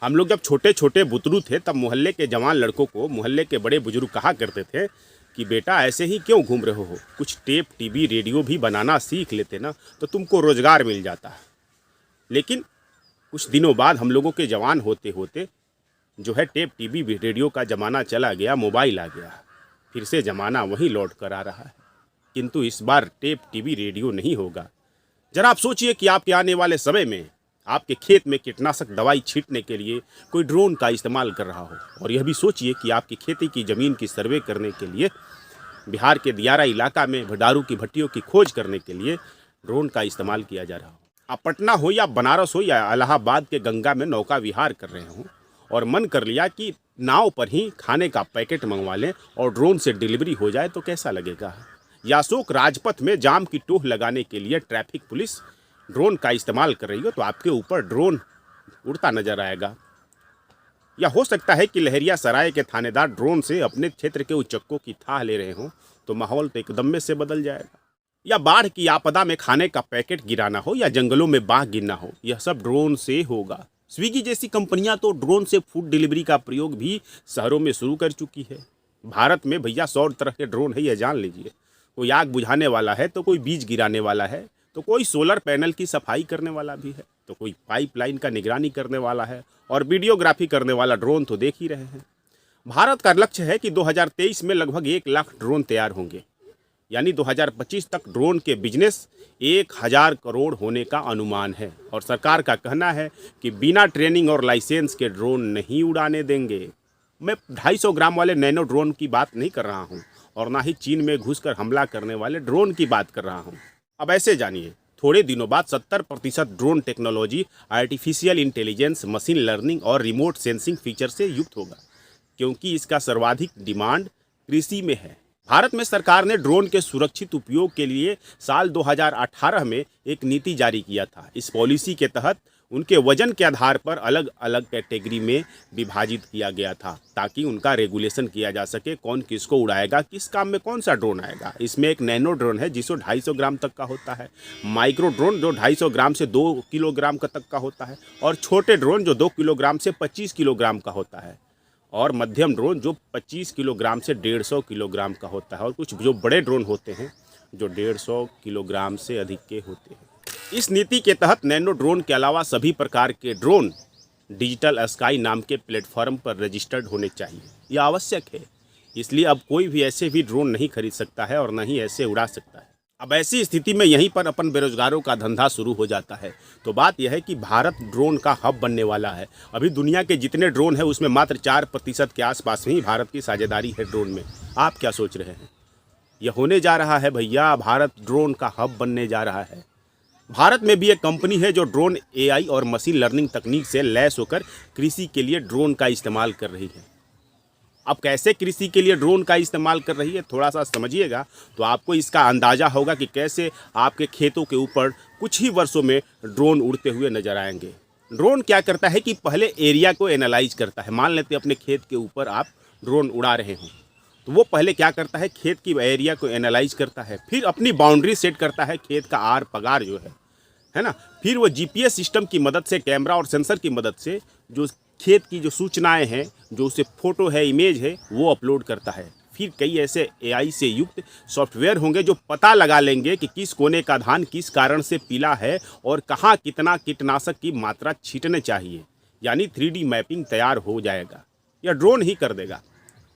हम लोग जब छोटे छोटे बुतरू थे तब मोहल्ले के जवान लड़कों को मोहल्ले के बड़े बुजुर्ग कहा करते थे कि बेटा ऐसे ही क्यों घूम रहे हो, कुछ टेप टीवी रेडियो भी बनाना सीख लेते ना तो तुमको रोजगार मिल जाता। लेकिन कुछ दिनों बाद हम लोगों के जवान होते होते जो है टेप टीवी रेडियो का ज़माना चला गया, मोबाइल आ गया, फिर से ज़माना वहीं लौट कर आ रहा है। किंतु इस बार टेप टीवी रेडियो नहीं होगा। जरा आप सोचिए कि आपके आने वाले समय में आपके खेत में कीटनाशक दवाई छींटने के लिए कोई ड्रोन का इस्तेमाल कर रहा हो, और यह भी सोचिए कि आपकी खेती की ज़मीन की सर्वे करने के लिए बिहार के दियारा इलाका में भडारू की भट्टियों की खोज करने के लिए ड्रोन का इस्तेमाल किया जा रहा हो। आप पटना हो या बनारस हो या इलाहाबाद के गंगा में नौका विहार कर रहे हों और मन कर लिया कि नाव पर ही खाने का पैकेट मंगवा लें और ड्रोन से डिलीवरी हो जाए तो कैसा लगेगा। या अशोक राजपथ में जाम की टोह लगाने के लिए ट्रैफिक पुलिस ड्रोन का इस्तेमाल कर रही हो तो आपके ऊपर ड्रोन उड़ता नजर आएगा। या हो सकता है कि लहरिया सराय के थानेदार ड्रोन से अपने क्षेत्र के उचक्कों की थाह ले रहे हों तो माहौल तो एकदम में से बदल जाएगा। या बाढ़ की आपदा में खाने का पैकेट गिराना हो या जंगलों में बाघ गिरना हो, यह सब ड्रोन से होगा। स्विगी जैसी कंपनियां तो ड्रोन से फूड डिलीवरी का प्रयोग भी शहरों में शुरू कर चुकी है। भारत में भैया 100 तरह के ड्रोन है, यह जान लीजिए। कोई आग बुझाने वाला है तो कोई बीज गिराने वाला है तो कोई सोलर पैनल की सफाई करने वाला भी है तो कोई पाइपलाइन का निगरानी करने वाला है और वीडियोग्राफी करने वाला ड्रोन तो देख ही रहे हैं। भारत का लक्ष्य है कि 2023 में लगभग 1 लाख ड्रोन तैयार होंगे, यानी 2025 तक ड्रोन के बिजनेस 1000 करोड़ होने का अनुमान है। और सरकार का कहना है कि बिना ट्रेनिंग और लाइसेंस के ड्रोन नहीं उड़ाने देंगे। मैं 250 ग्राम वाले नैनो ड्रोन की बात नहीं कर रहा हूँ और ना ही चीन में घुसकर हमला करने वाले ड्रोन की बात कर रहा हूँ। अब ऐसे जानिए, थोड़े दिनों बाद 70% drone technology artificial intelligence, machine learning और रिमोट सेंसिंग फीचर से युक्त होगा, क्योंकि इसका सर्वाधिक डिमांड कृषि में है। भारत में सरकार ने ड्रोन के सुरक्षित उपयोग के लिए साल 2018 में एक नीति जारी किया था। इस पॉलिसी के तहत उनके वजन के आधार पर अलग अलग कैटेगरी में विभाजित किया गया था ताकि उनका रेगुलेशन किया जा सके, कौन किसको उड़ाएगा, किस काम में कौन सा ड्रोन आएगा। इसमें एक नैनो ड्रोन है जिसको 250 ग्राम तक का होता है, माइक्रो ड्रोन जो 250 ग्राम से 2 किलोग्राम का तक का होता है, और छोटे ड्रोन जो 2 किलोग्राम से 25 किलोग्राम का होता है, और मध्यम ड्रोन जो 25 किलोग्राम से 150 किलोग्राम का होता है, और कुछ जो बड़े ड्रोन होते हैं जो 150 किलोग्राम से अधिक के होते हैं। इस नीति के तहत नैनो ड्रोन के अलावा सभी प्रकार के ड्रोन डिजिटल स्काई नाम के प्लेटफॉर्म पर रजिस्टर्ड होने चाहिए। यह आवश्यक है, इसलिए अब कोई भी ऐसे भी ड्रोन नहीं खरीद सकता है और न ही ऐसे उड़ा सकता है। अब ऐसी स्थिति में यहीं पर अपन बेरोजगारों का धंधा शुरू हो जाता है। तो बात यह है कि भारत ड्रोन का हब बनने वाला है। अभी दुनिया के जितने ड्रोन हैं उसमें मात्र 4% के आसपास में ही भारत की साझेदारी है ड्रोन में। आप क्या सोच रहे हैं? यह होने जा रहा है भैया, भारत ड्रोन का हब बनने जा रहा है। भारत में भी एक कंपनी है जो ड्रोन AI और मशीन लर्निंग तकनीक से लैस होकर कृषि के लिए ड्रोन का इस्तेमाल कर रही है। अब कैसे कृषि के लिए ड्रोन का इस्तेमाल कर रही है, थोड़ा सा समझिएगा तो आपको इसका अंदाज़ा होगा कि कैसे आपके खेतों के ऊपर कुछ ही वर्षों में ड्रोन उड़ते हुए नजर आएंगे। ड्रोन क्या करता है कि पहले एरिया को एनालाइज करता है। मान लेते अपने खेत के ऊपर आप ड्रोन उड़ा रहे हों तो वो पहले क्या करता है, खेत की एरिया को एनालाइज करता है, फिर अपनी बाउंड्री सेट करता है, खेत का आर पगार जो है ना, फिर वो GPS सिस्टम की मदद से, कैमरा और सेंसर की मदद से जो खेत की जो सूचनाएं हैं, जो उसे फोटो है, इमेज है, वो अपलोड करता है। फिर कई ऐसे AI से युक्त सॉफ्टवेयर होंगे जो पता लगा लेंगे कि किस कोने का धान किस कारण से पीला है और कहाँ कितना कीटनाशक की मात्रा छींटने चाहिए, यानी 3D मैपिंग तैयार हो जाएगा। यह ड्रोन ही कर देगा।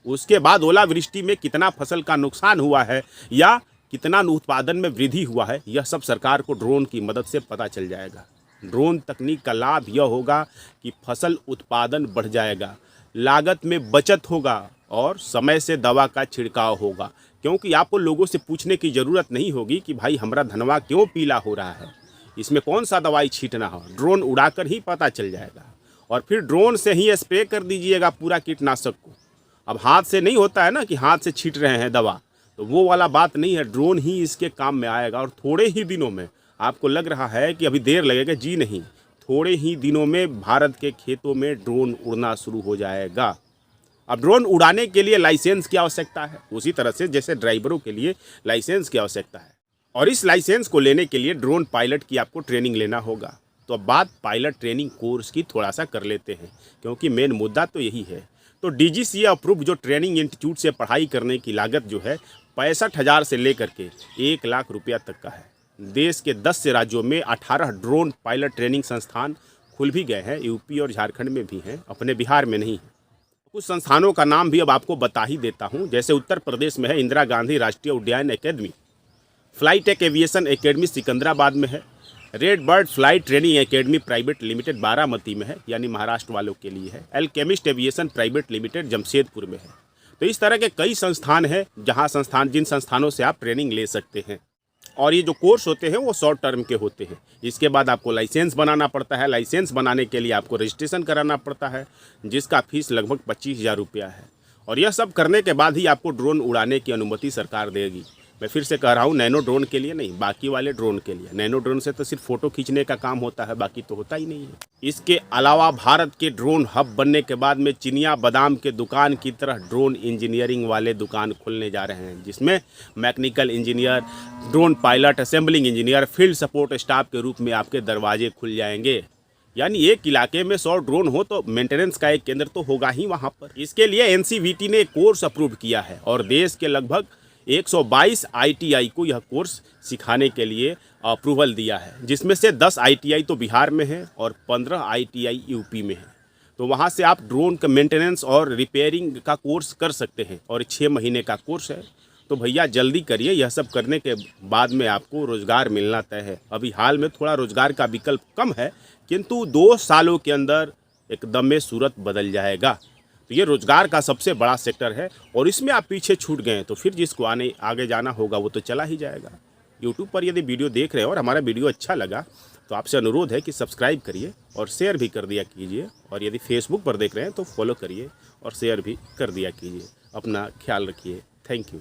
उसके बाद ओलावृष्टि में कितना फसल का नुकसान हुआ है या कितना उत्पादन में वृद्धि हुआ है, यह सब सरकार को ड्रोन की मदद से पता चल जाएगा। ड्रोन तकनीक का लाभ यह होगा कि फसल उत्पादन बढ़ जाएगा, लागत में बचत होगा और समय से दवा का छिड़काव होगा, क्योंकि आपको लोगों से पूछने की ज़रूरत नहीं होगी कि भाई हमारा धनवा क्यों पीला हो रहा है, इसमें कौन सा दवाई छींटना हो। ड्रोन उड़ाकर ही पता चल जाएगा और फिर ड्रोन से ही स्प्रे कर दीजिएगा पूरा कीटनाशक को। अब हाथ से नहीं होता है ना कि हाथ से छींट रहे हैं दवा, तो वो वाला बात नहीं है, ड्रोन ही इसके काम में आएगा। और थोड़े ही दिनों में, आपको लग रहा है कि अभी देर लगेगा, जी नहीं, थोड़े ही दिनों में भारत के खेतों में ड्रोन उड़ना शुरू हो जाएगा। अब ड्रोन उड़ाने के लिए लाइसेंस की आवश्यकता है, उसी तरह से जैसे ड्राइवरों के लिए लाइसेंस की आवश्यकता है, और इस लाइसेंस को लेने के लिए ड्रोन पायलट की आपको ट्रेनिंग लेना होगा। तो अब बात पायलट ट्रेनिंग कोर्स की थोड़ा सा कर लेते हैं, क्योंकि मेन मुद्दा तो यही है। तो DGCA अप्रूव जो ट्रेनिंग इंस्टीट्यूट से पढ़ाई करने की लागत जो है 65,000 से लेकर के 1 लाख रुपया तक का है। देश के 10 से राज्यों में 18 ड्रोन पायलट ट्रेनिंग संस्थान खुल भी गए हैं, यूपी और झारखंड में भी हैं, अपने बिहार में नहीं है। कुछ संस्थानों का नाम भी अब आपको बता ही देता हूं। जैसे उत्तर प्रदेश में है इंदिरा गांधी राष्ट्रीय उड्डयन एकेडमी, फ्लाईटेक एविएशन एकेडमी सिकंदराबाद में है, red bird flight training academy private limited Baramati में है, यानी महाराष्ट्र वालों के लिए है, alchemist aviation private limited Jamshedpur में है। तो इस तरह के कई संस्थान हैं जिन संस्थानों से आप ट्रेनिंग ले सकते हैं। और ये जो कोर्स होते हैं वो शॉर्ट टर्म के होते हैं। इसके बाद आपको लाइसेंस बनाना पड़ता है। लाइसेंस बनाने के लिए आपको रजिस्ट्रेशन कराना पड़ता है, जिसका फीस लगभग 25,000 रुपया है। और यह सब करने के बाद ही आपको ड्रोन उड़ाने की अनुमति सरकार देगी। मैं फिर से कह रहा हूँ, नैनो ड्रोन के लिए नहीं, बाकी वाले ड्रोन के लिए। नैनो ड्रोन से तो सिर्फ फ़ोटो खींचने का काम होता है, बाकी तो होता ही नहीं है। इसके अलावा भारत के ड्रोन हब बनने के बाद में चिनिया बादाम के दुकान की तरह ड्रोन इंजीनियरिंग वाले दुकान खुलने जा रहे हैं, जिसमें mechanical engineer, drone pilot, assembling engineer, field support staff के रूप में आपके दरवाजे खुल जाएंगे। यानी एक इलाके में 100 ड्रोन हो तो मेंटेनेंस का एक केंद्र तो होगा ही वहाँ पर। इसके लिए NCVT ने कोर्स अप्रूव किया है और देश के लगभग 122 ITI को यह कोर्स सिखाने के लिए अप्रूवल दिया है, जिसमें से 10 ITI तो बिहार में है और 15 ITI यूपी में है। तो वहाँ से आप ड्रोन का मेंटेनेंस और रिपेयरिंग का कोर्स कर सकते हैं और 6 महीने का कोर्स है। तो भैया जल्दी करिए, यह सब करने के बाद में आपको रोज़गार मिलना तय है। अभी हाल में थोड़ा रोज़गार का विकल्प कम है, किंतु 2 सालों के अंदर एकदम में सूरत बदल जाएगा। तो ये रोज़गार का सबसे बड़ा सेक्टर है और इसमें आप पीछे छूट गए तो फिर जिसको आगे जाना होगा वो तो चला ही जाएगा। यूट्यूब पर यदि वीडियो देख रहे हो और हमारा वीडियो अच्छा लगा तो आपसे अनुरोध है कि सब्सक्राइब करिए और शेयर भी कर दिया कीजिए। और यदि फेसबुक पर देख रहे हैं तो फॉलो करिए और शेयर भी कर दिया कीजिए। अपना ख्याल रखिए। Thank you.